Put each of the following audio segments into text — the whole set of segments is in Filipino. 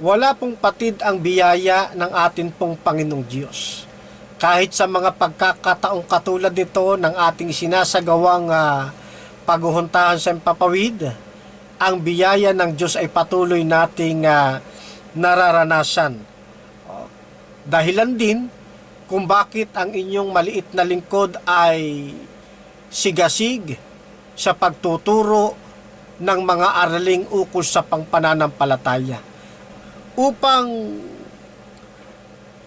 Wala pong patid ang biyaya ng atin pong Panginoong Diyos. Kahit sa mga pagkakataong katulad nito ng ating sinasagawang paguhuntahan sa Himpapawid, ang biyaya ng Diyos ay patuloy nating nararanasan. Dahilan din kung bakit ang inyong maliit na lingkod ay sigasig sa pagtuturo ng mga araling ukol sa pangpananampalataya, upang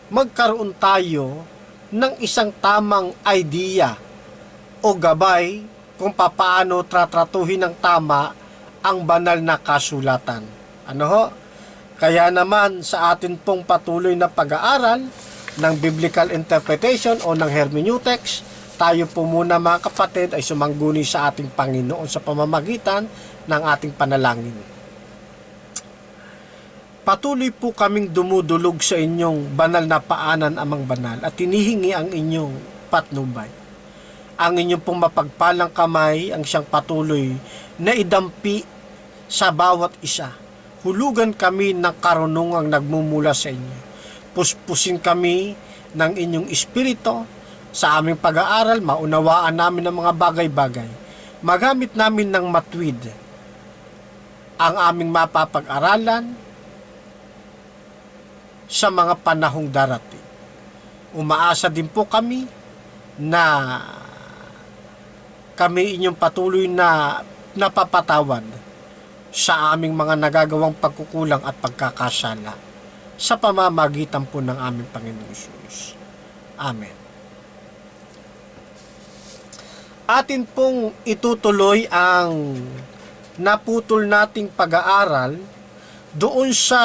magkaroon tayo ng isang tamang idea o gabay kung papaano tratratuhin ng tama ang banal na kasulatan. Ano ho? Kaya naman sa atin pong patuloy na pag-aaral ng biblical interpretation o ng hermeneutics, tayo po muna mga kapatid ay sumangguni sa ating Panginoon sa pamamagitan ng ating panalangin. Patuloy po kaming dumudulog sa inyong banal na paanan, Amang Banal, at hinihingi ang inyong patnubay. Ang inyong pong mapagpalang kamay ang siyang patuloy na idampi sa bawat isa. Hulugan kami ng karunungang nagmumula sa inyo. Puspusin kami ng inyong espiritu sa aming pag-aaral, maunawaan namin ang mga bagay-bagay. Magamit namin ng matwid ang aming mapapag-aralan sa mga panahong darating. Umaasa din po kami na kami inyong patuloy na napapatawad sa aming mga nagagawang pagkukulang at pagkakasala sa pamamagitan po ng aming Panginoong Jesus. Amen. Atin pong itutuloy ang naputol nating pag-aaral doon sa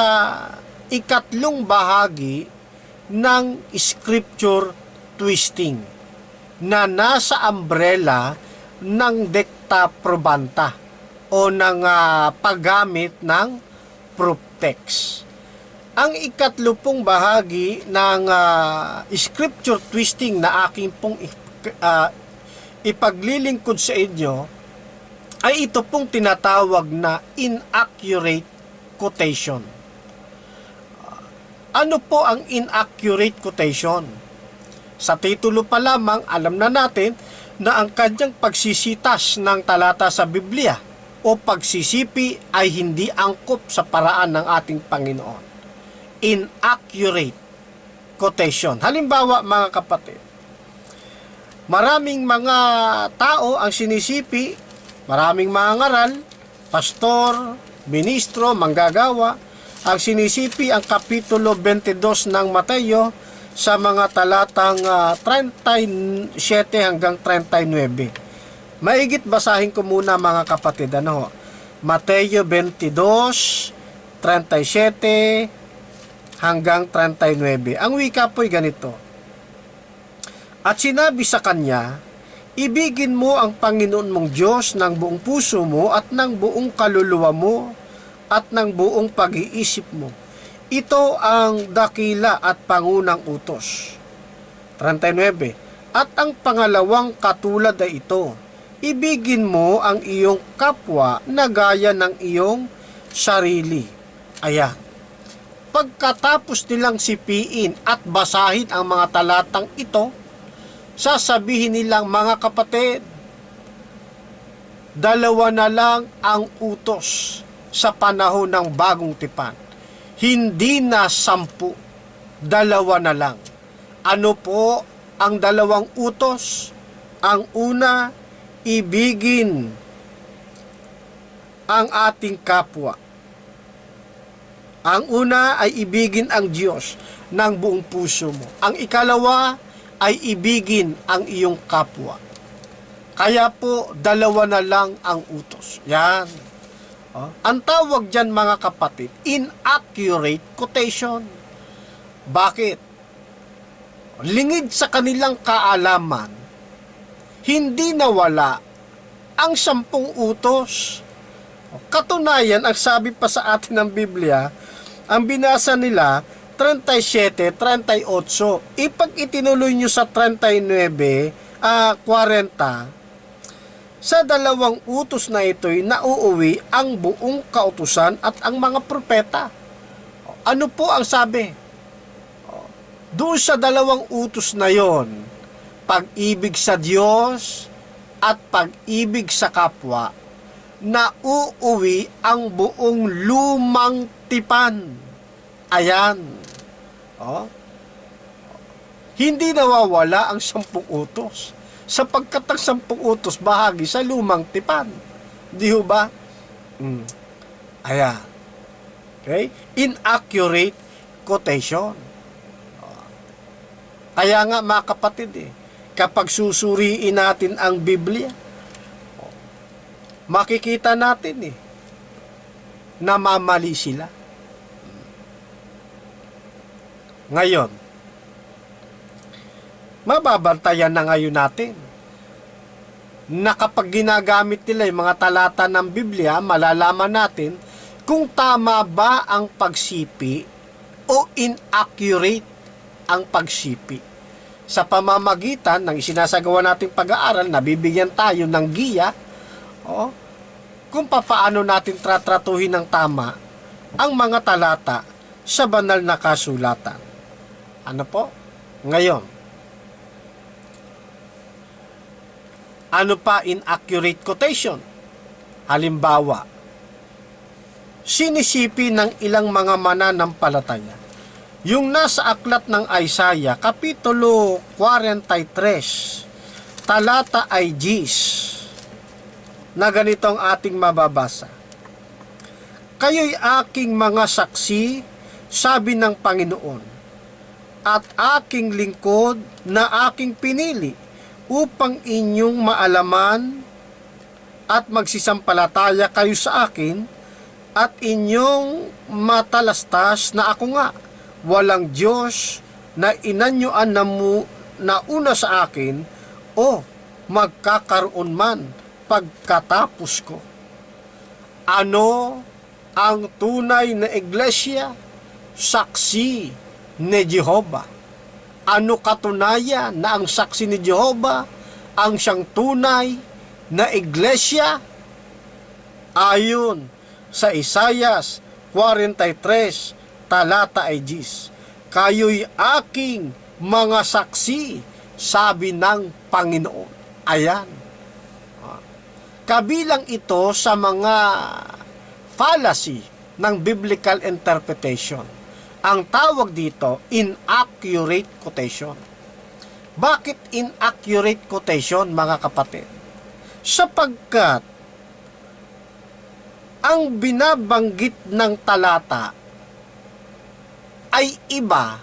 ikatlong bahagi ng scripture twisting na nasa umbrella ng Decta Probanta o ng paggamit ng proof text. Ang ikatlo pong bahagi ng scripture twisting na aking pong ipaglilingkod sa inyo ay ito pong tinatawag na inaccurate quotation. Ano po ang inaccurate quotation? Sa titulo pa lamang, alam na natin na ang kanyang pagsisitas ng talata sa Biblia o pagsisipi ay hindi angkop sa paraan ng ating Panginoon. Inaccurate quotation. Halimbawa mga kapatid, maraming mga tao ang sinisipi, maraming mga ngaral, pastor, ministro, manggagawa, ang sinisipi ang Kapitulo 22 ng Mateo sa mga talatang 37 hanggang 39. Maigit basahin ko muna mga kapatid. Mateo 22, 37 hanggang 39. Ang wika po'y ganito. At sinabi sa kanya, ibigin mo ang Panginoon mong Diyos ng buong puso mo at ng buong kaluluwa mo at ng buong pag-iisip mo. Ito ang dakila at pangunang utos. 39. At ang pangalawang katulad ay ito, ibigin mo ang iyong kapwa na gaya ng iyong sarili. Ayan. Pagkatapos nilang sipiin at basahin ang mga talatang ito, sasabihin nilang, mga kapatid, dalawa na lang ang utos sa panahon ng bagong tipan. Hindi na 10, dalawa na lang. Ano po ang dalawang utos? Ang una, ibigin ang ating kapwa. Ang una ay ibigin ang Diyos ng buong puso mo. Ang ikalawa ay ibigin ang iyong kapwa. Kaya po, dalawa na lang ang utos. Yan. Ang tawag dyan mga kapatid, inaccurate quotation. Bakit? Lingid sa kanilang kaalaman, hindi nawala ang 10 utos. Katunayan, ang sabi pa sa atin ng Biblia, ang binasa nila, 37, 38. Ipag itinuloy nyo sa 39, 40, sa dalawang utos na ito'y nauuwi ang buong kautusan at ang mga propeta. Ano po ang sabi? Doon sa dalawang utos na yon, pag-ibig sa Diyos at pag-ibig sa kapwa, na uuwi ang buong lumang tipan. Ayan. Hindi nawawala ang 10 utos, sapagkat ang 10 utos bahagi sa lumang tipan. Di ho ba? Ayan. Okay? Inaccurate quotation. Kaya nga mga kapatid, kapag susuriin natin ang Biblia, makikita natin namamali sila. Ngayon, mababantayan na ngayon natin na kapag ginagamit nila yung mga talata ng Biblia, malalaman natin kung tama ba ang pagsipi o inaccurate ang pagsipi. Sa pamamagitan ng isinasagawa nating pag-aaral, nabibigyan tayo ng giya kung paano natin tratratuhin ng tama ang mga talata sa banal na kasulatan. Ano po? Ngayon, ano pa inaccurate quotation? Halimbawa, sinisipi ng ilang mga mananampalataya yung nasa aklat ng Isaiah, Kapitulo 43, talata ay 10, na ganito ang ating mababasa. Kayo'y aking mga saksi, sabi ng Panginoon, at aking lingkod na aking pinili upang inyong maalaman at magsisampalataya kayo sa akin at inyong matalastas na ako nga, walang Diyos na inanyuan na una sa akin o magkakaroon man pagkatapos ko. Ano ang tunay na iglesia? Saksi ni Jehovah. Ano katunayan na ang saksi ni Jehovah ang siyang tunay na iglesia? Ayon sa Isaiah 43, talata ay 10, kayo'y aking mga saksi, sabi ng Panginoon. Ayan. Kabilang ito sa mga fallacy ng biblical interpretation. Ang tawag dito, inaccurate quotation. Bakit inaccurate quotation, mga kapatid? Sapagkat ang binabanggit ng talata ay iba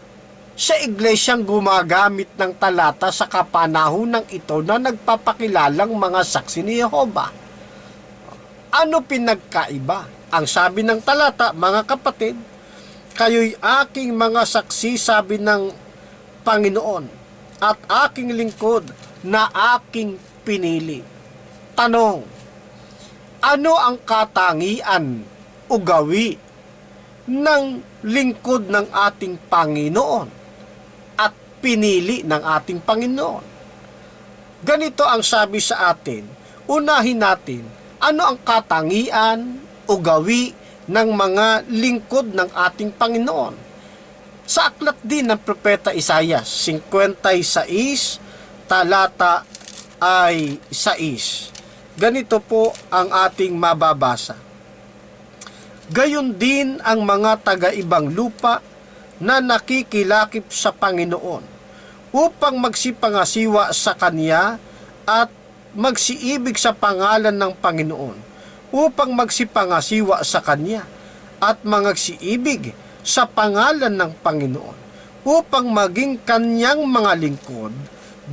sa iglesyang gumagamit ng talata sa kapanahonang ito na nagpapakilalang mga saksi ni Jehovah. Ano pinagkaiba? Ang sabi ng talata, mga kapatid, kayo'y aking mga saksi, sabi ng Panginoon, at aking lingkod na aking pinili. Tanong, ano ang katangian o gawi ng lingkod ng ating Panginoon at pinili ng ating Panginoon? Ganito ang sabi sa atin. Unahin natin, ano ang katangian o gawi ng mga lingkod ng ating Panginoon? Sa aklat din ng Propeta Isaiah, 56, talata ay 6. Ganito po ang ating mababasa. Gayon din ang mga taga-ibang lupa na nakikilakip sa Panginoon upang magsipangasiwa sa Kanya at magsiibig sa pangalan ng Panginoon, upang magsipangasiwa sa Kanya at magsiibig sa pangalan ng Panginoon, upang maging Kanyang mga lingkod,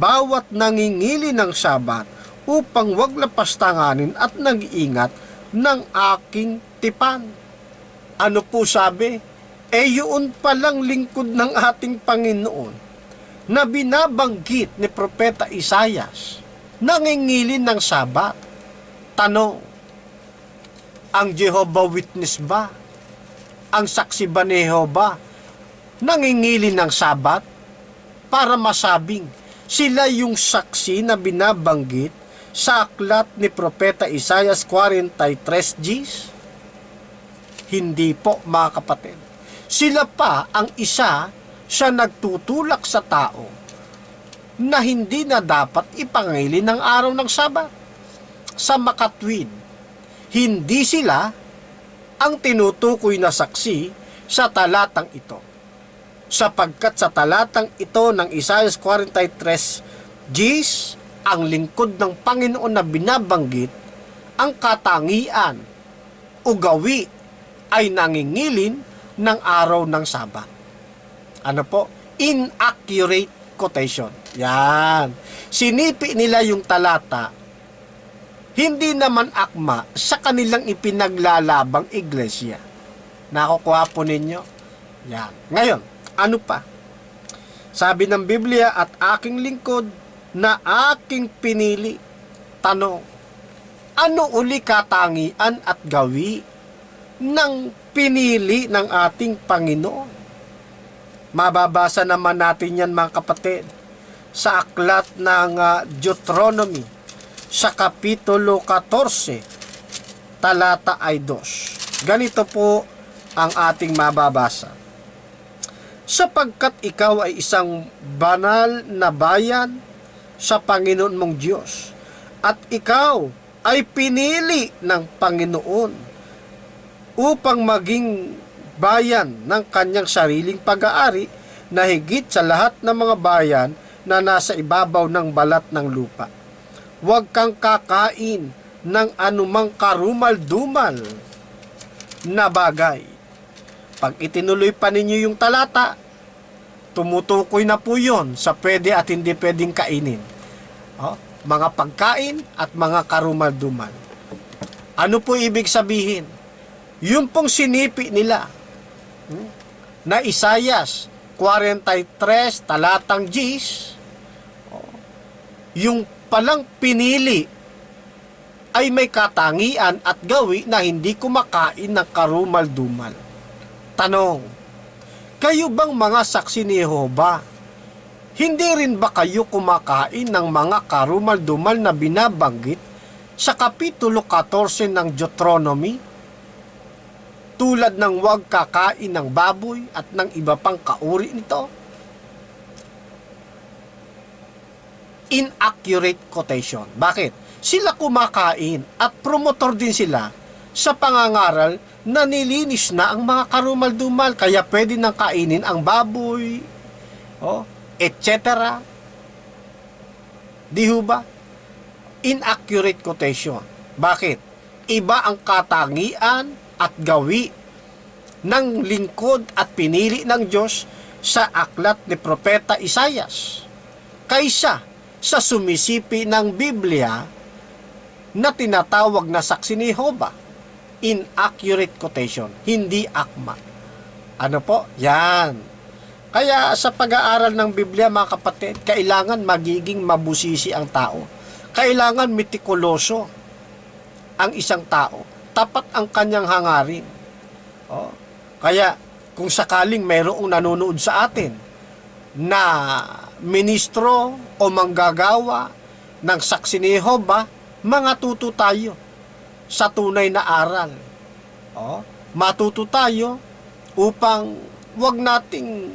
bawat nangingili ng Sabat, upang wag lapastanganin at nag-iingat ng aking tipan. Ano po sabi? Yun palang lingkod ng ating Panginoon na binabanggit ni Propeta Isaias, nangingili ng Sabat. Tanong, ang Jehovah Witness ba? Ang saksi ba ni Jehovah nangingili ng Sabat para masabing sila yung saksi na binabanggit sa aklat ni Propeta Isaiah 43:10? Hindi po, mga kapatid. Sila pa ang isa sa nagtutulak sa tao na hindi na dapat ipangili ng araw ng Sabat. Sa makatwid, hindi sila ang tinutukoy na saksi sa talatang ito. Sapagkat sa talatang ito ng Isaiah 43:10, ang lingkod ng Panginoon na binabanggit, ang katangian o gawi ay nangingilin ng araw ng Sabat. Ano po? Inaccurate quotation. Yan. Sinipi nila yung talata, hindi naman akma sa kanilang ipinaglalabang iglesia. Nakukuha po ninyo? Yan. Ngayon, ano pa? Sabi ng Biblia, at aking lingkod na aking pinili. Tanong, ano uli katangian at gawi ng pinili ng ating Panginoon? Mababasa naman natin yan, mga kapatid, sa aklat ng Deuteronomy sa Kapitulo 14, talata ay 2. Ganito po ang ating mababasa. Sapagkat ikaw ay isang banal na bayan sa Panginoon mong Diyos, at ikaw ay pinili ng Panginoon upang maging bayan ng kanyang sariling pag-aari na higit sa lahat ng mga bayan na nasa ibabaw ng balat ng lupa. Huwag kang kakain ng anumang karumal-dumal na bagay. Pag itinuloy pa ninyo yung talata, tumutukoy na po yun sa pwede at hindi pwedeng kainin. Mga pagkain at mga karumal-dumal. Ano po ibig sabihin? Yung pong sinipi nila na Isaiah 43, talatang 10, yung palang pinili ay may katangian at gawi na hindi kumakain ng karumal-dumal. Tanong, kayo bang mga saksi ni Jehovah, hindi rin ba kayo kumakain ng mga karumal-dumal na binabanggit sa Kapitulo 14 ng Deuteronomy? Tulad ng huwag kakain ng baboy at ng iba pang kauri nito? Inaccurate quotation. Bakit? Sila kumakain at promotor din sila sa pangangaral na nilinis na ang mga karumal-dumal, kaya pwede nang kainin ang baboy, etc. Di ho ba? Inaccurate quotation. Bakit? Iba ang katangian at gawi ng lingkod at pinili ng Diyos sa aklat ni Propeta Isaias kaysa sa sumisipi ng Biblia na tinatawag na saksi ni Jehovah. Inaccurate quotation, hindi akma. Ano po? Yan. Kaya sa pag-aaral ng Biblia, mga kapatid, kailangan magiging mabusisi ang tao. Kailangan mitikuloso ang isang tao. Tapat ang kanyang hangarin. Kaya kung sakaling mayroong nanonood sa atin na ministro o manggagawa ng saksi ni Jehovah, mangatuto tayo sa tunay na aral. Matuto tayo upang wag nating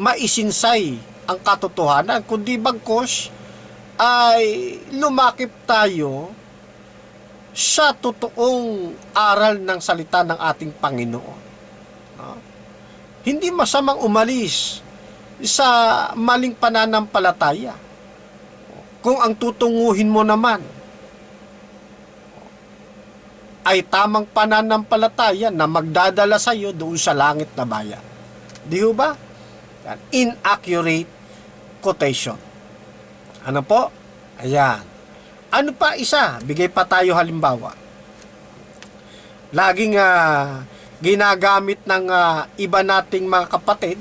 maisinsay ang katotohanan, kundi bagkus ay lumakip tayo sa totoong aral ng salita ng ating Panginoon. Hindi masamang umalis sa maling pananampalataya kung ang tutunguhin mo naman ay tamang pananampalataya na magdadala sa iyo doon sa langit na bayan. Di ba? Inaccurate quotation. Ano po? Ayan. Ano pa isa? Bigay pa tayo halimbawa. Laging ginagamit ng iba nating mga kapatid,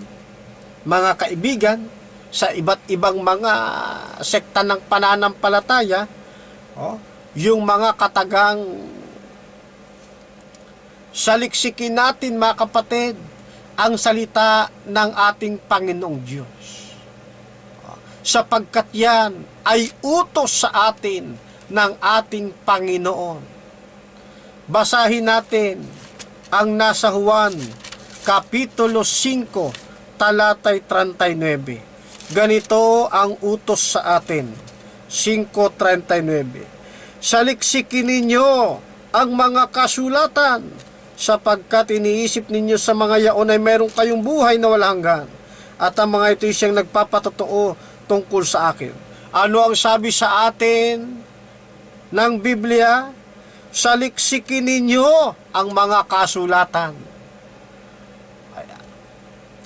mga kaibigan, sa iba't ibang mga sekta ng pananampalataya, yung mga katagang saliksikin natin, mga kapatid, ang salita ng ating Panginoong Diyos. Sapagkat yan ay utos sa atin ng ating Panginoon. Basahin natin ang nasa Juan Kapitulo 5, talatay 39. Ganito ang utos sa atin. 5:39. Saliksikin ninyo ang mga kasulatan, sapagkat iniisip ninyo sa mga yaon ay meron kayong buhay na walang hanggan, at ang mga ito siyang nagpapatotoo tungkol sa akin. Ano ang sabi sa atin ng Biblia? Saliksikin ninyo ang mga kasulatan.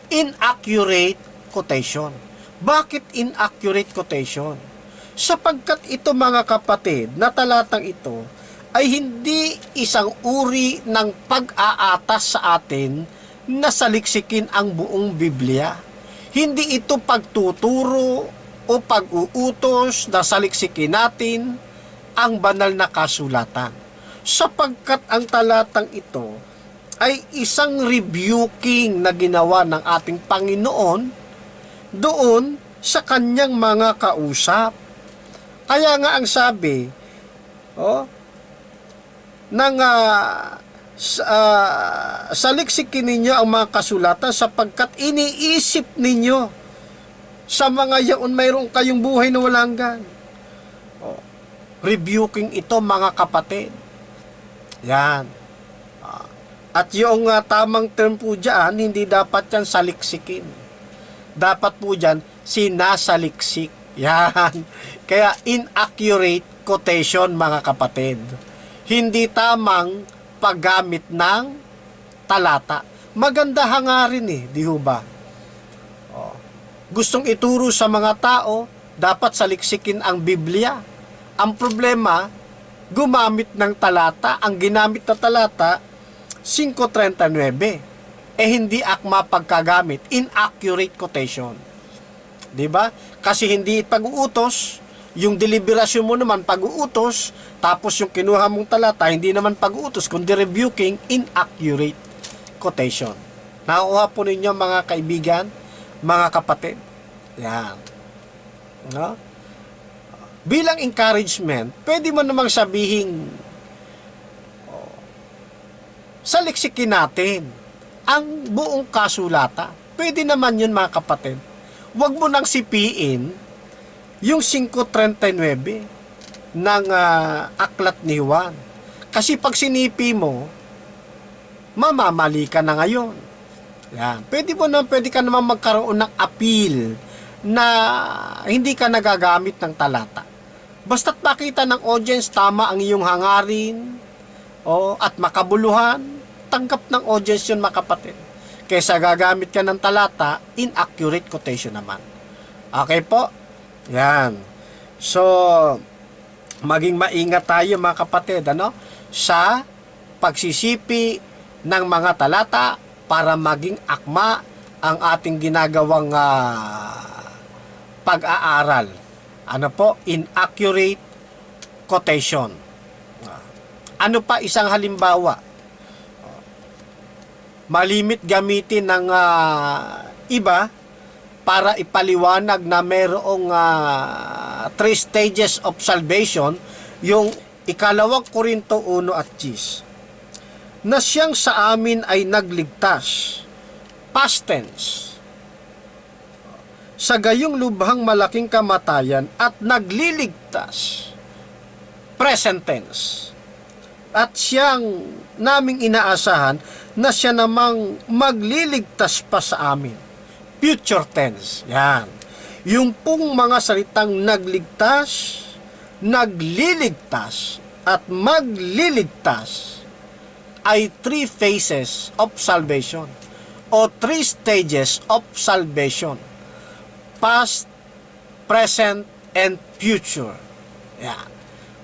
Inaccurate quotation. Bakit inaccurate quotation? Sapagkat ito, mga kapatid, na talatang ito ay hindi isang uri ng pag-aatas sa atin na saliksikin ang buong Biblia. Hindi ito pagtuturo o pag-uutos na saliksikin natin ang banal na kasulatan. Sapagkat ang talatang ito ay isang rebuking na ginawa ng ating Panginoon doon sa kanyang mga kausap. Kaya nga ang sabi, saliksikin ninyo ang mga kasulatan sapagkat iniisip ninyo sa mga yaon mayroon kayong buhay na walang hanggan. Rebuking ito, mga kapatid. Yan. At yung tamang term po dyan, hindi dapat yan saliksikin. Dapat po dyan, sinasaliksik. Yan. Kaya inaccurate quotation, mga kapatid. Hindi tamang paggamit ng talata. Maganda hangarin di ba? Gustong ituro sa mga tao, dapat saliksikin ang Biblia. Ang problema, gumamit ng talata. Ang ginamit na talata, 5:39. Hindi akma pagkagamit. Inaccurate quotation. Diba? Kasi hindi pag-uutos, yung deliberasyon mo naman pag-uutos, tapos yung kinuha mong talata, hindi naman pag-uutos, kundi rebuking, inaccurate quotation. Nakuha po ninyo, mga kaibigan, mga kapatid. Yan. No? Bilang encouragement, pwede mo namang sabihin, saliksikin natin ang buong kasulatan. Pwede naman yun, mga kapatid. Huwag mo nang sipiin yung 5:39 ng aklat ni Juan. Kasi pag sinipi mo, mamamali ka na ngayon. Yan. Pwede ka naman magkaroon ng appeal na hindi ka nagagamit ng talata. Basta't makita ng audience tama ang iyong hangarin at makabuluhan, tanggap ng audience yun, mga kapatid. Kaysa gagamit ka ng talata, inaccurate quotation naman. Okay po? Yan. So, maging maingat tayo, mga kapatid, sa pagsisipi ng mga talata para maging akma ang ating ginagawang pag-aaral. Inaccurate quotation. Ano pa isang halimbawa? Malimit gamitin ng iba para ipaliwanag na mayroong 3 stages of salvation, yung 2 Korinto 1:10. Na siyang sa amin ay nagligtas, past tense, sa gayong lubhang malaking kamatayan at nagliligtas, present tense. At siyang naming inaasahan na siya namang magliligtas pa sa amin, future tense. Yan. Yung pong mga salitang nagligtas, nagliligtas, at magliligtas ay 3 phases of salvation o 3 stages of salvation: past, present, and future. Yan.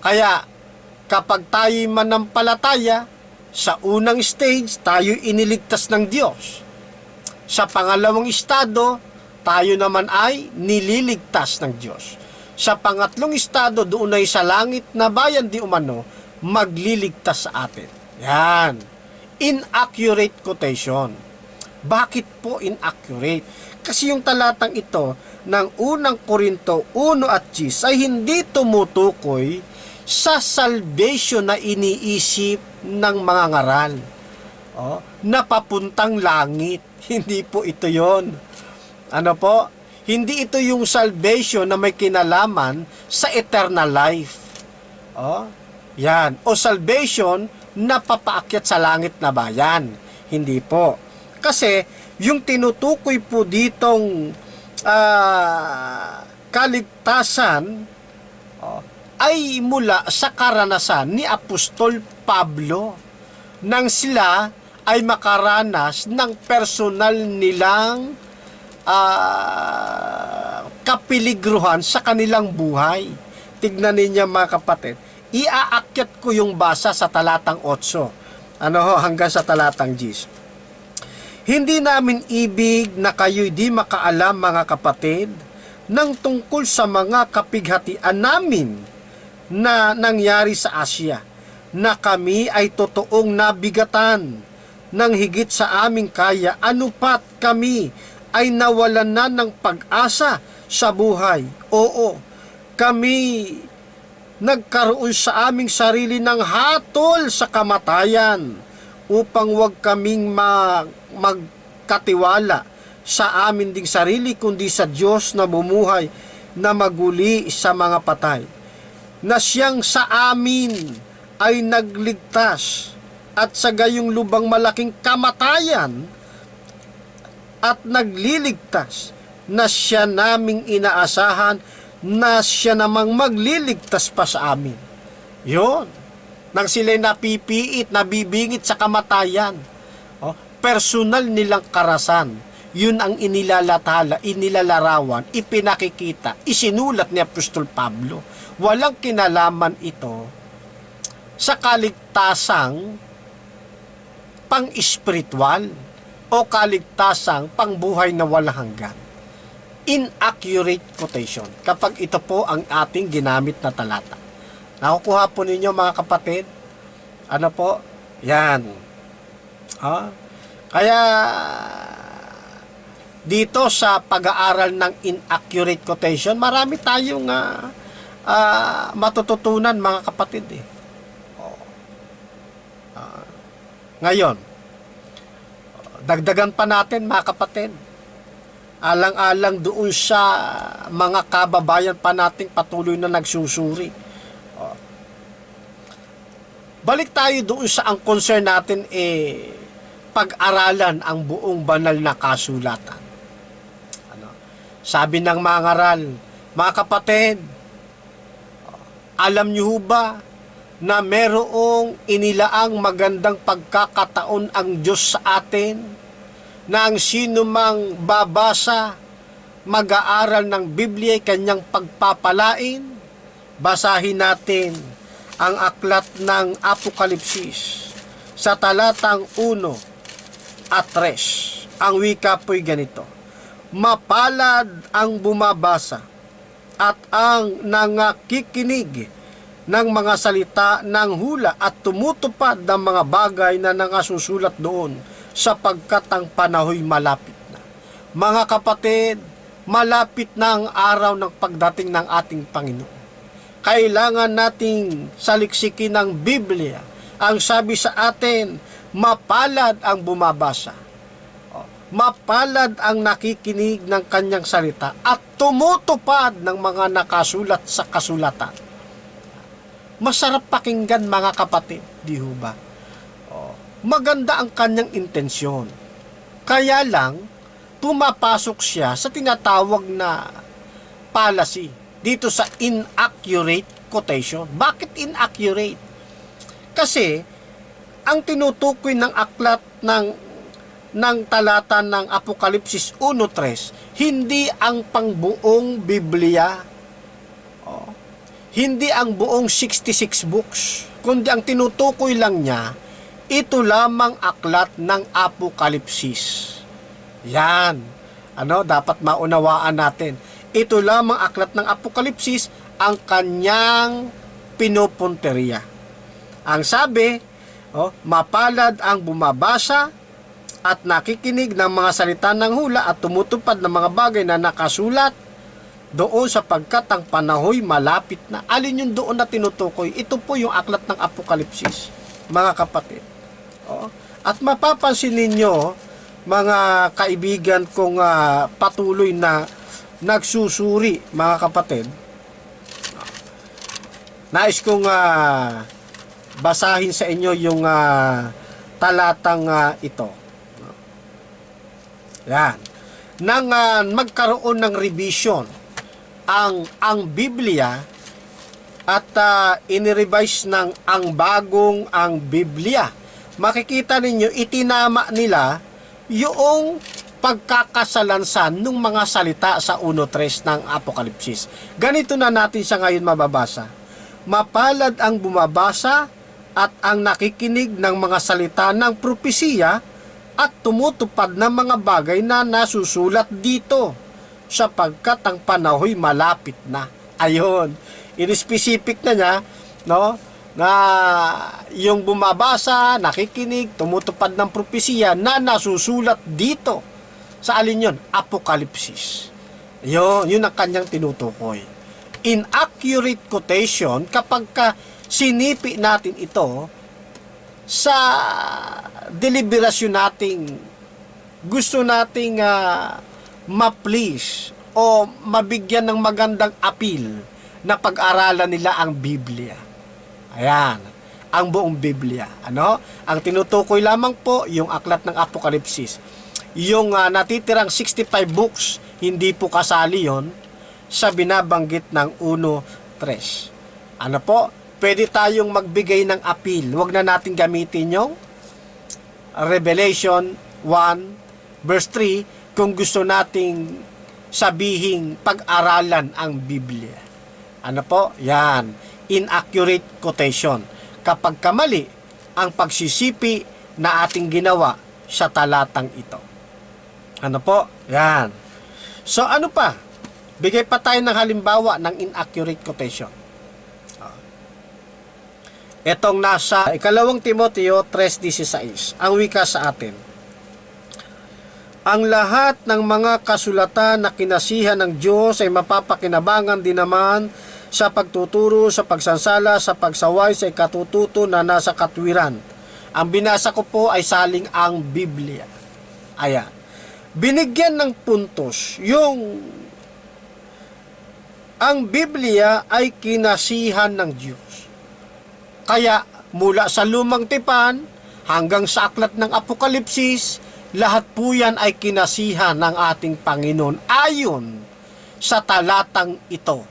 Kaya kapag tayo manampalataya, sa unang stage, tayo iniligtas ng Diyos. Sa pangalawang estado, tayo naman ay nililigtas ng Diyos. Sa pangatlong estado, doon ay sa langit na bayan di umano, magliligtas sa atin. Yan. Inaccurate quotation. Bakit po inaccurate? Kasi yung talatang ito ng unang Korinto 1:10 ay hindi tumutukoy sa salvation na iniisip ng mga ngaral. na papuntang langit. Hindi po ito yon. Ano po? Hindi ito yung salvation na may kinalaman sa eternal life. Yan. O salvation na papaakyat sa langit na bayan. Hindi po. Kasi yung tinutukoy po ditong kaligtasan ay mula sa karanasan ni Apostol Pablo nang sila ay makaranas ng personal nilang kapiligruhan sa kanilang buhay. Tignan ninyo mga kapatid, iaakyat ko yung basa sa talatang 8 hanggang sa talatang 10. Hindi namin ibig na kayo'y di makaalam mga kapatid ng tungkol sa mga kapighatian namin na nangyari sa Asya, na kami ay totoong nabigatan ng higit sa aming kaya, anupat kami ay nawalan na ng pag-asa sa buhay. Oo, kami nagkaroon sa aming sarili ng hatol sa kamatayan upang wag kaming magkatiwala sa amin ding sarili kundi sa Diyos na bumuhay na maguli sa mga patay, na siyang sa amin ay nagligtas at sa gayong lubang malaking kamatayan at nagliligtas, na siya naming inaasahan na siya namang magliligtas pa sa amin. Yon. Nang sila'y napipiit, nabibingit sa kamatayan, personal nilang karasan, yun ang inilalarawan, ipinakikita, isinulat ni Apostol Pablo. Walang kinalaman ito sa kaligtasang pang-espiritual o kaligtasang pangbuhay na walang hanggan. Inaccurate quotation kapag ito po ang ating ginamit na talata. Nakukuha po ninyo mga kapatid? Ano po? Yan. Kaya dito sa pag-aaral ng inaccurate quotation, marami tayong matututunan mga kapatid. Ngayon, dagdagan pa natin mga kapatid, alang-alang doon sa mga kababayan pa nating patuloy na nagsusuri. Balik tayo doon sa ang concern natin pag-aralan ang buong banal na kasulatan. Sabi ng mga ngaral, mga kapatid, alam niyo ba na merong inilaang magandang pagkakataon ang Diyos sa atin, na ang sino mang babasa, mag-aaral ng Biblia ay kanyang pagpapalain? Basahin natin ang aklat ng Apokalipsis sa talatang 1 at 3. Ang wika po'y ganito: mapalad ang bumabasa at ang nangakikinig ng mga salita ng hula at tumutupad ng mga bagay na nangasusulat doon, sapagkat ang panahoy malapit na. Mga kapatid, malapit na ang araw ng pagdating ng ating Panginoon. Kailangan nating saliksikin ng Biblia. Ang sabi sa atin, mapalad ang bumabasa, mapalad ang nakikinig ng kanyang salita at tumutupad ng mga nakasulat sa kasulatan. Masarap pakinggan mga kapatid, di ho ba? Maganda ang kanyang intensyon. Kaya lang, pumapasok siya sa tinatawag na fallacy dito sa inaccurate quotation. Bakit inaccurate? Kasi, ang tinutukoy ng aklat ng talata ng Apokalipsis 1:3, hindi ang pangbuong Biblia, hindi ang buong 66 books, kundi ang tinutukoy lang niya, ito lamang aklat ng Apokalipsis. Yan. Dapat maunawaan natin. Ito lamang aklat ng Apokalipsis ang kanyang pinupunteriya. Ang sabi, mapalad ang bumabasa at nakikinig ng mga salita ng hula at tumutupad ng mga bagay na nakasulat doon, sapagkat ang panahoy malapit na. Alin yung doon na tinutukoy? Ito po yung aklat ng Apokalipsis, mga kapatid. At mapapansin ninyo, mga kaibigan kong patuloy na nagsusuri, mga kapatid, nais kong basahin sa inyo yung talatang ito. Yan. Nang magkaroon ng revision ang Biblia at inirevise ng ang Biblia, makikita ninyo itinama nila yung pagkakasalansan ng mga salita sa 1:3 ng Apokalipsis. Ganito na natin siya ngayon mababasa. Mapalad ang bumabasa at ang nakikinig ng mga salita ng propesiya at tumutupad ng mga bagay na nasusulat dito, sapagkat ang panahoy malapit na. Ayon, in-specific na niya, no, na yung bumabasa, nakikinig, tumutupad ng propesiya na nasusulat dito. Sa alin yun? Apokalipsis. Yun ang kanyang tinutukoy. Inaccurate quotation, kapag sinipi natin ito sa deliberasyon nating gusto nating ma-please o mabigyan ng magandang appeal na pag-aralan nila ang Biblia. Ayan, ang buong Biblia. Ano? Ang tinutukoy lamang po yung aklat ng Apokalipsis. Yung natitirang 65 books, hindi po kasali yon sa binabanggit ng 1:3. Ano po? Pwede tayong magbigay ng appeal. Huwag na natin gamitin yung Revelation 1 verse 3 kung gusto nating sabihing pag-aralan ang Biblia. Ano po? Yan. Inaccurate quotation. Kapag kamali ang pagsisipi na ating ginawa sa talatang ito. Ano po? Yan. So ano pa? Bigay pa tayo ng halimbawa ng inaccurate quotation. Etong nasa 2 Timoteo 3:16, ang wika sa atin. Ang lahat ng mga kasulatan na kinasihan ng Diyos ay mapapakinabangan din naman sa pagtuturo, sa pagsansala, sa pagsaway, sa ikatututo na nasa katwiran. Ang binasa ko po ay saling ang Biblia. Ayan. Binigyan ng puntos yung ang Biblia ay kinasihan ng Diyos. Kaya mula sa lumang tipan hanggang sa aklat ng Apokalipsis, lahat po yan ay kinasihan ng ating Panginoon ayon sa talatang ito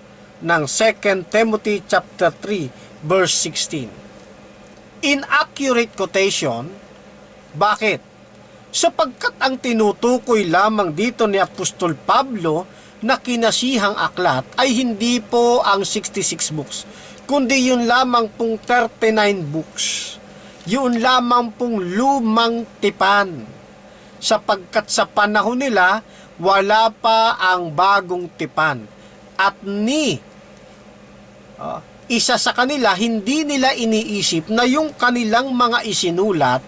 ng 2 Timothy chapter 3 verse 16. Inaccurate quotation. Bakit? Sapagkat ang tinutukoy lamang dito ni Apostol Pablo na kinasihang aklat ay hindi po ang 66 books, kundi yun lamang pong 39 books. Yun lamang pong lumang tipan. Sapagkat sa panahon nila, wala pa ang bagong tipan. At isa sa kanila, hindi nila iniisip na yung kanilang mga isinulat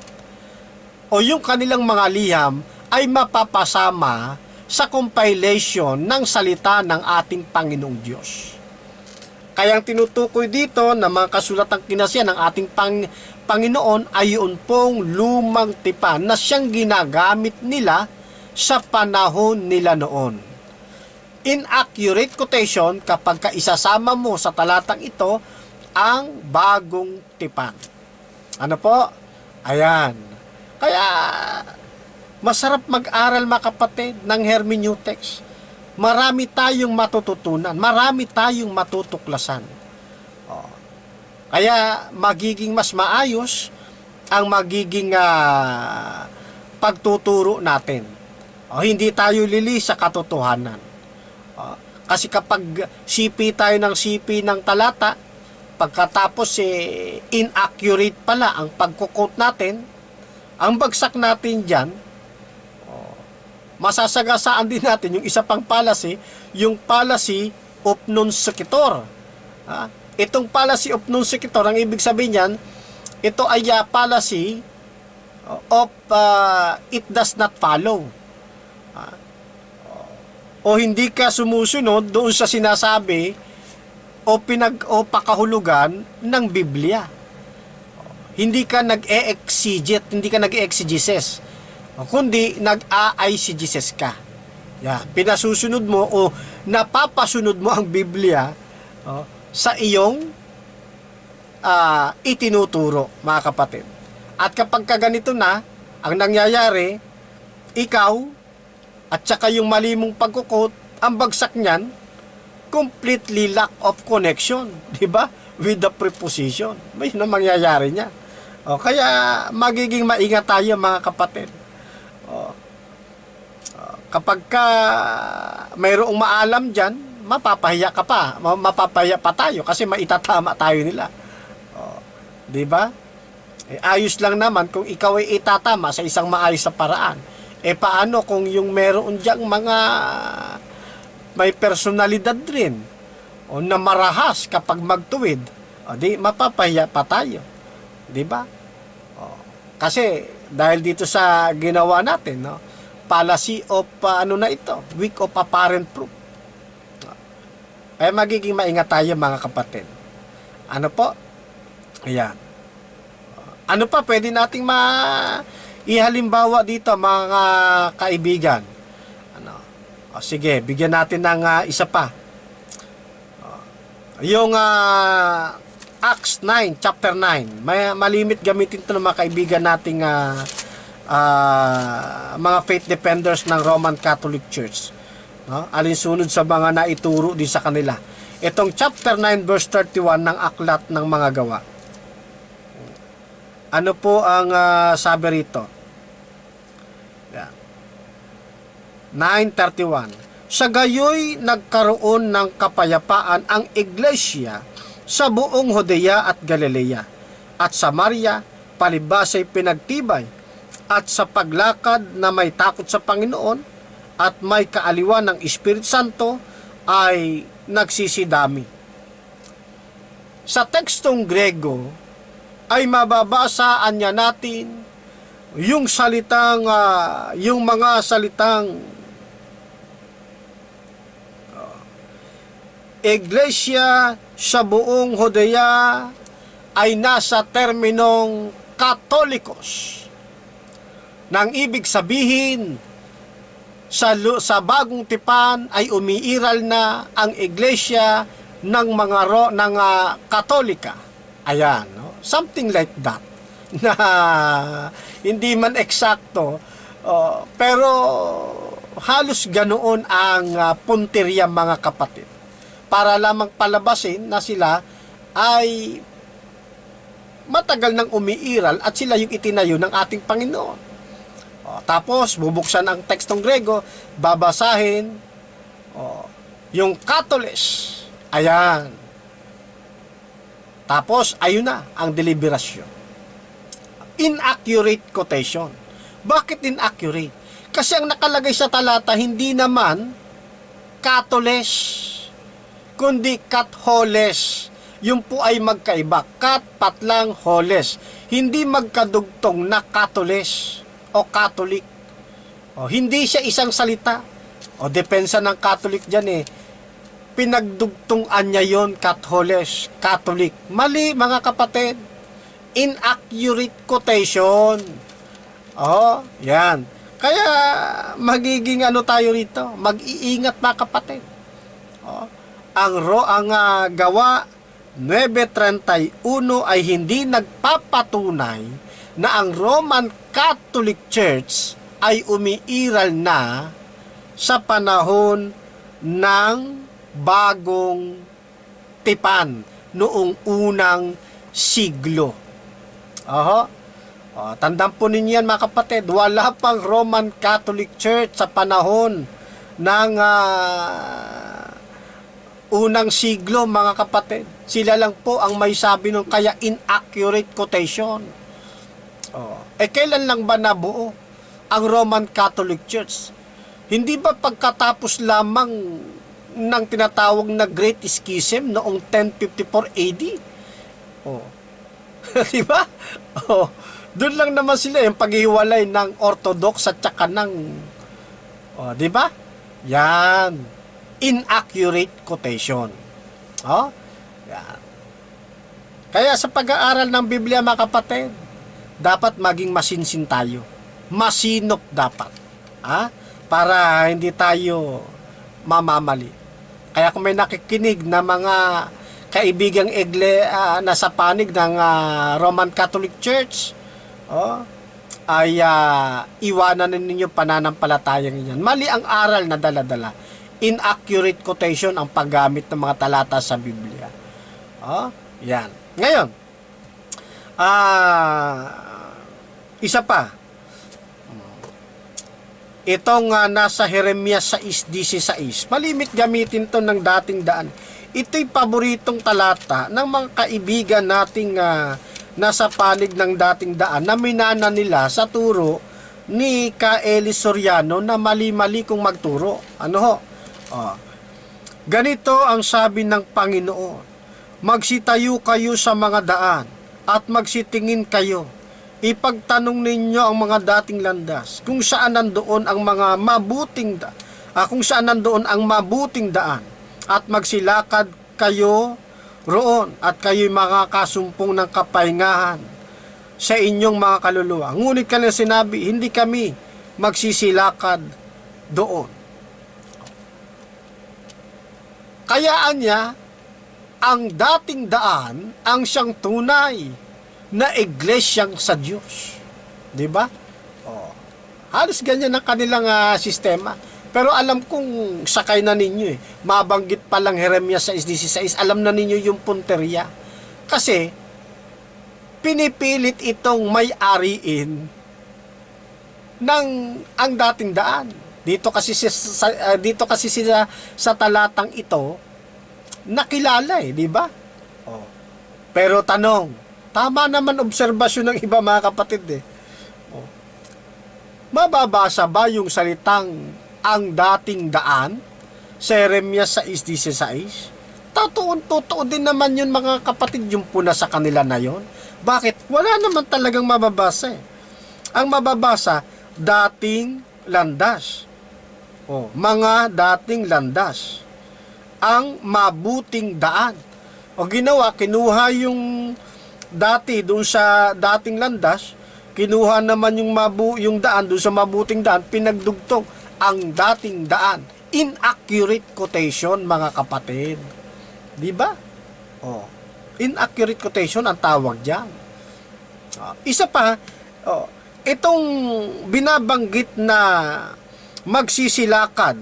o yung kanilang mga liham ay mapapasama sa compilation ng salita ng ating Panginoong Diyos. Kaya ang tinutukoy dito na mga kasulatang kinasihan ng ating Panginoon ay yun pong lumang tipan na siyang ginagamit nila sa panahon nila noon. Inaccurate quotation kapag isasama mo sa talatang ito ang bagong tipan. Ano po? Ayan. Kaya masarap mag-aral, mga kapatid, ng hermeneutics. Marami tayong matututunan, marami tayong matutuklasan. Kaya magiging mas maayos ang magiging pagtuturo natin. Hindi tayo lili sa katotohanan. Kasi kapag sipi tayo ng sipi ng talata, pagkatapos inaccurate pala ang pagkukot natin, ang bagsak natin dyan, masasagasaan din natin yung isa pang policy, yung policy of non sequitur. Itong policy of non sequitur, ang ibig sabihin niyan, ito ay policy of it does not follow. O hindi ka sumusunod doon sa sinasabi o pakahulugan ng Biblia. hindi ka nag-e-exegete, hindi ka nag-e-exegesis, kundi nag-a-eisegesis ka. Pinasusunod mo o napapasunod mo ang Biblia sa iyong itinuturo, mga kapatid. At kapag ganito na, ang nangyayari, ikaw at saka yung mali mong pagkukot, ang bagsak niyan, completely lack of connection, di ba? With the preposition. May yun ang mangyayari niya. Kaya magiging maingat tayo, mga kapatid. Kapag mayroong maalam dyan, mapapahiya ka pa. Mapapahiya pa tayo kasi maitatama tayo nila. Di ba? Ayos lang naman kung ikaw ay itatama sa isang maayos na paraan. Paano kung yung meron dyang mga may personalidad rin o na marahas kapag magtuwid, di mapapahiya pa tayo. Di ba? Kasi dahil dito sa ginawa natin, policy of weak of apparent proof. Kaya magiging maingat tayo, mga kapatid. Ano po? Ayan. Ano pa pwede nating ihalimbawa dito, mga kaibigan? Sige, bigyan natin ng isa pa. Yung Acts 9, chapter 9. Malimit gamitin ito ng mga kaibigan nating mga faith defenders ng Roman Catholic Church. Alinsunod sa mga naituro din sa kanila. Itong chapter 9 verse 31 ng Aklat ng Mga Gawa. Ano po ang sabi rito? 9:31. Sa gayoy nagkaroon ng kapayapaan ang iglesia sa buong Judea at Galilea at Samaria, palibasay pinagtibay at sa paglakad na may takot sa Panginoon at may kaaliwan ng Espiritu Santo ay nagsisidami. Sa tekstong Grego ay mababasaan niya natin yung salitang yung mga salitang iglesia sa buong Judea ay nasa terminong Katolikos. Nang ibig sabihin, sa bagong tipan ay umiiral na ang iglesia ng mga Katolika. Ayan, something like that. Na hindi man eksakto, pero halos ganoon ang punteriya, mga kapatid. Para lamang palabasin na sila ay matagal nang umiiral at sila yung itinayo ng ating Panginoon. Tapos bubuksan ang tekstong Grego, babasahin yung Katolis. Ayan. Tapos ayun na ang deliberasyon. Inaccurate quotation. Bakit inaccurate? Kasi ang nakalagay sa talata hindi naman Katoles, kundi Katholes. Yung po ay magkaiba. Kat, patlang, holes. Hindi magkadugtong na Katoles o Catholic. Hindi siya isang salita. Depensa ng Catholic dyan pinagdugtungan niya yon, Katholes, Catholic. Mali, mga kapatid. Inaccurate quotation. Yan. Kaya magiging tayo rito, mag-iingat, mga kapatid. Ang Gawa 9:31 ay hindi nagpapatunay na ang Roman Catholic Church ay umiiral na sa panahon ng bagong tipan noong unang siglo. Tandaan po ninyo yan, mga kapatid, wala pang Roman Catholic Church sa panahon ng unang siglo, mga kapatid. Sila lang po ang may sabi nun, kaya inaccurate quotation. Kailan lang ba nabuo ang Roman Catholic Church? Hindi ba pagkatapos lamang ng tinatawag na Great Schism noong 1054 AD? Di ba? Doon lang naman sila yung paghiwalay ng Orthodox at saka ng di ba? Yan. Inaccurate quotation. Yan. Kaya sa pag-aaral ng Biblia, mga kapatid, dapat maging masinsin tayo. Masinop dapat. Ha? Para hindi tayo mamamali. Kaya kung may nakikinig na mga kaibigang nasa panig ng Roman Catholic Church, ay iwanan ninyo pananampalatayang inyan. Mali ang aral na dala-dala. Inaccurate quotation ang paggamit ng mga talata sa Biblia. Yan. Ngayon, isa pa. Itong nasa Jeremias 6:16, malimit gamitin to ng dating daan. Ito'y paboritong talata ng mga kaibigan nating nasa panig ng dating daan na minana nila sa turo ni K.L. Soriano na mali-mali kung magturo. Ano ho? Ganito ang sabi ng Panginoon, magsitayo kayo sa mga daan at magsitingin kayo. Ipagtanong ninyo ang mga dating landas kung saan nandoon ang mga mabuting daan at magsilakad kayo roon at kayo'y makakasumpong ng kapahingahan sa inyong mga kaluluwa. Ngunit kanila sinabi, hindi kami magsisilakad doon. Kayaan niya, ang dating daan ang siyang tunay na iglesyang sa Diyos. Di ba? Halos ganyan ang kanilang sistema. Pero alam kong sakay na ninyo eh. Mabanggit pa lang Jeremias 6:16, alam na ninyo yung punteriya. Kasi, pinipilit itong may-ariin ng ang dating daan. Dito kasi sila sa talatang ito nakilala eh, di ba? Pero tanong, tama naman obserbasyon ng iba, mga kapatid eh. Mababasa ba yung salitang ang dating daan sa Jeremias 6:16? Totoo din naman yun, mga kapatid, yung puna sa kanila na yon. Bakit? Wala naman talagang mababasa eh. Ang mababasa, dating landas. Mga dating landas. Ang mabuting daan. Kinuha yung dati doon sa dating landas, kinuha naman yung daan doon sa mabuting daan, pinagdugtong ang dating daan. Inaccurate quotation, mga kapatid. Di ba? Inaccurate quotation ang tawag diyan. Isa pa, itong binabanggit na magsisilakad,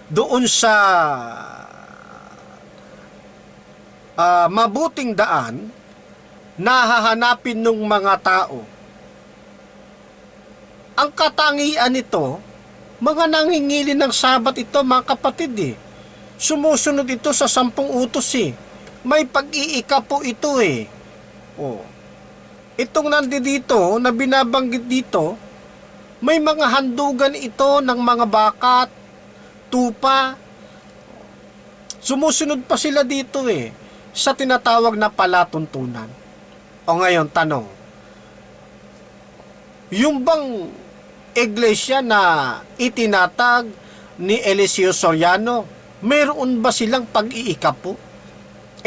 doon sa mabuting daan na hahanapin ng mga tao. Ang katangian nito, mga nangingili ng sabat ito, mga kapatid eh. Sumusunod ito sa 10 utos eh. May pag-iika po ito eh. Itong nandito na binabanggit dito, may mga handugan ito ng mga bakat, tupa. Sumusunod pa sila dito eh, sa tinatawag na palatuntunan. Ngayon, tanong, yung bang iglesia na itinatag ni Eliseo Soriano, mayroon ba silang pag-iikapo?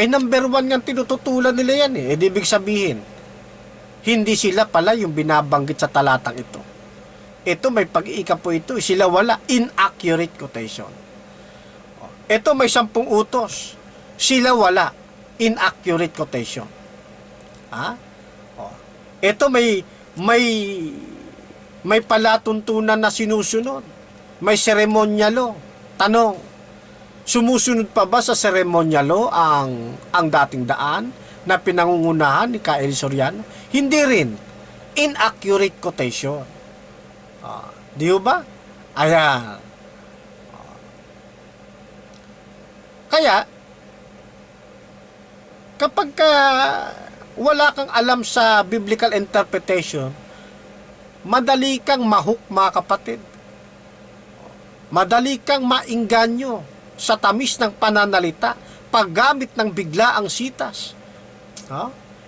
Number 1 nga tinututulan nila yan eh. Ibig sabihin, hindi sila pala yung binabanggit sa talatang ito. Ito may pag-iikapo ito, sila wala. Inaccurate quotation. Ito may 10 utos, sila wala. Inaccurate quotation. Ito may palatuntunan na sinusunod. May seremonyalo. Tanong, sumusunod pa ba sa seremonyalo ang dating daan na pinangungunahan ni K.L. Soriano? Hindi rin. Inaccurate quotation. Di ba? Ayan. Kaya, kapag wala kang alam sa biblical interpretation, madali kang mahook, mga kapatid. Madali kang maingganyo sa tamis ng pananalita, paggamit ng biglaang sitas.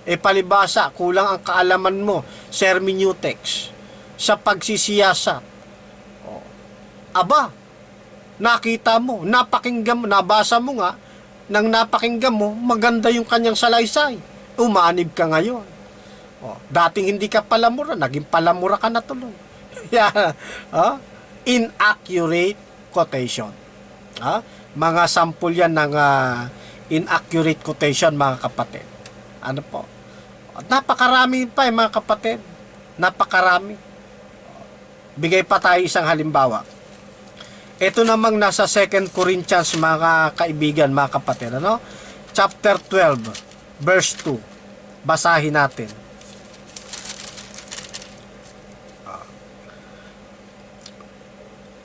Palibasa, kulang ang kaalaman mo sa hermeneutics, sa pagsisiyasat. Aba, nakita mo, napakinggan mo, nabasa mo nga, nang napakinggan mo, maganda yung kanyang salaysay. Umanib ka ngayon. Dating hindi ka palamura, naging palamura ka na tuloy. Yeah. Inaccurate quotation. Mga sample yan ng inaccurate quotation, mga kapatid. Ano po? At napakarami pa mga kapatid. Napakarami. Bigay pa tayo isang halimbawa. Ito namang nasa 2 Corinthians, mga kaibigan, mga kapatid. Chapter 12, verse 2. Basahin natin.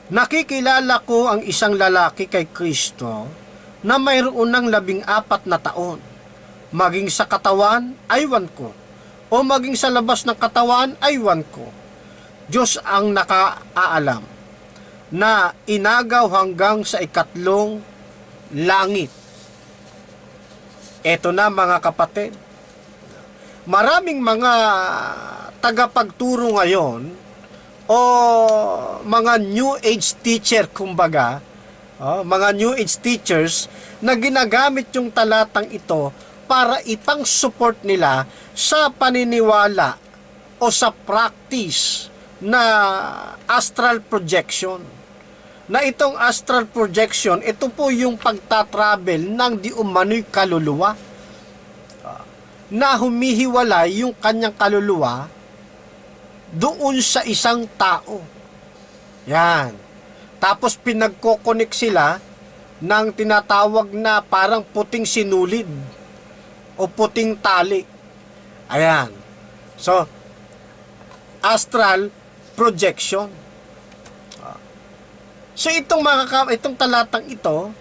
Nakikilala ko ang isang lalaki kay Kristo na mayroon ng 14 na taon. Maging sa katawan, aywan ko. O maging sa labas ng katawan, aywan ko. Diyos ang nakaalam na inagaw hanggang sa 3 langit. Eto na, mga kapatid. Maraming mga tagapagturo ngayon o mga New Age teacher, kumbaga, mga New Age teachers na ginagamit yung talatang ito para ipang support nila sa paniniwala o sa practice na astral projection. Na itong astral projection, ito po yung pagtatravel ng di umano'y kaluluwa na humihiwalay yung kanyang kaluluwa doon sa isang tao. Yan. Tapos pinagkokonek sila ng tinatawag na parang puting sinulid o puting tali. Ayan. So, astral projection. So, itong talatang ito,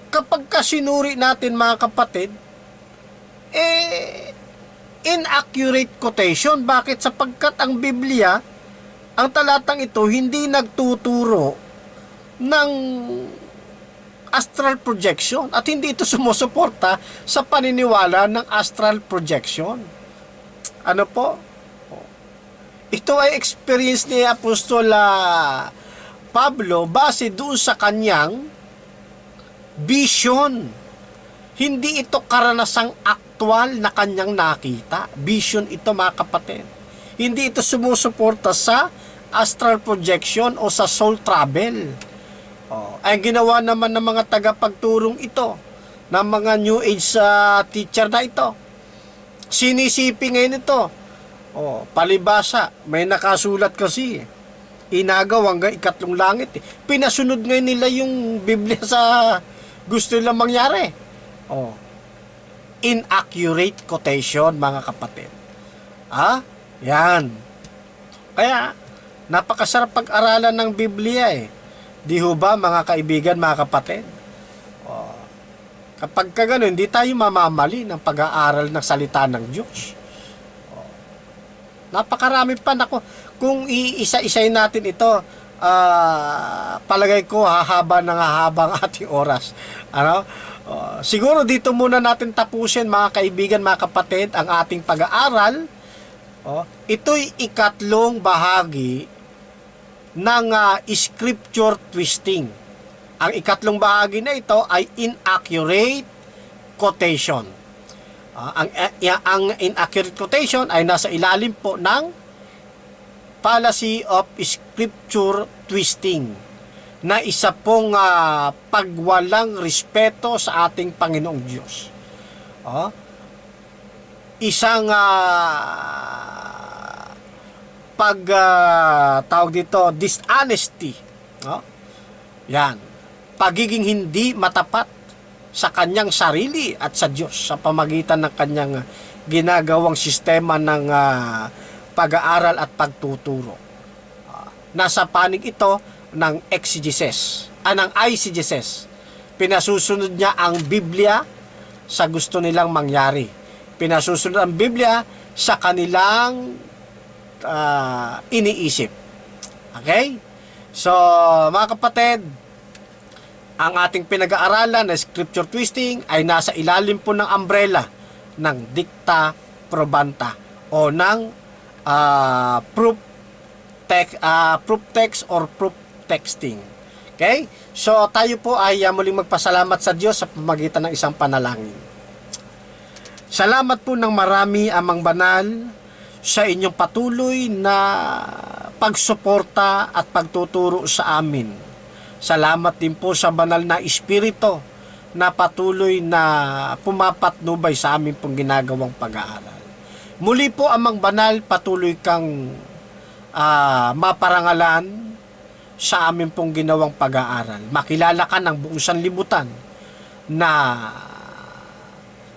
kapag kasinuri natin, mga kapatid, inaccurate quotation. Bakit? Sapagkat ang Biblia, ang talatang ito, hindi nagtuturo ng astral projection at hindi ito sumusuporta sa paniniwala ng astral projection. Ano po? Ito ay experience ni Apostol Pablo base doon sa kanyang vision. Hindi ito karanasang aktual na kanyang nakita. Vision ito, mga kapatid. Hindi ito sumusuporta sa astral projection o sa soul travel. Ay ginawa naman ng mga tagapagturong ito, ng mga New Age teacher na ito. Sinisipi ngayon ito. Palibasa, may nakasulat kasi. Inagaw hanggang 3 langit. Pinasunod ngayon nila yung Biblia sa gusto nilang mangyari. Inaccurate quotation, mga kapatid. Yan. Kaya, napakasarap pag-aralan ng Biblia Di ho ba, mga kaibigan, mga kapatid? Kapag ka ganun, hindi tayo mamamali ng pag-aaral ng salita ng Diyos. Napakarami pa. Kung iisa-isay natin ito, palagay ko hahaba ang ating oras. Siguro dito muna natin tapusin, mga kaibigan, mga kapatid, ang ating pag-aaral. Ito'y 3 bahagi ng scripture twisting. Ang 3 bahagi na ito ay inaccurate quotation. Ang inaccurate quotation ay nasa ilalim po ng fallacy of scripture twisting, na isa pong pagwalang respeto sa ating Panginoong Diyos. Isang tawag dito, dishonesty. Yan. Pagiging hindi matapat sa kanyang sarili at sa Diyos sa pamagitan ng kanyang ginagawang sistema ng pag-aaral at pagtuturo. Nasa panig ito ng exegesis, ng eisegesis. Pinasusunod niya ang Biblia sa gusto nilang mangyari. Pinasusunod ang Biblia sa kanilang iniisip. Okay? So, mga kapatid, ang ating pinag-aaralan na scripture twisting ay nasa ilalim po ng umbrella ng dicta probanta o ng proof text or proof texting. Okay? So tayo po ay muling magpasalamat sa Diyos sa pamagitan ng isang panalangin. Salamat po ng marami, Amang Banal, sa inyong patuloy na pagsuporta at pagtuturo sa amin. Salamat din po sa banal na Espiritu na patuloy na pumapatnubay sa amin pong ginagawang pag-aaral. Muli po, Amang Banal, patuloy kang maparangalan sa amin pong ginawang pag-aaral. Makilala ka ng buong sanlibutan na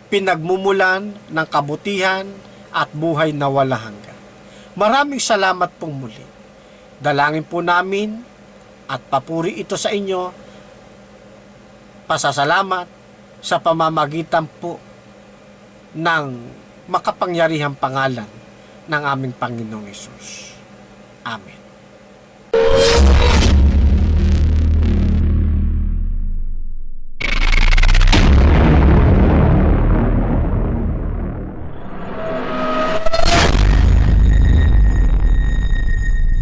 pinagmumulan ng kabutihan at buhay na wala hanggan. Maraming salamat pong muli. Dalangin po namin at papuri ito sa inyo, pasasalamat sa pamamagitan po ng makapangyarihang pangalan ng aming Panginoong Hesus. Amen.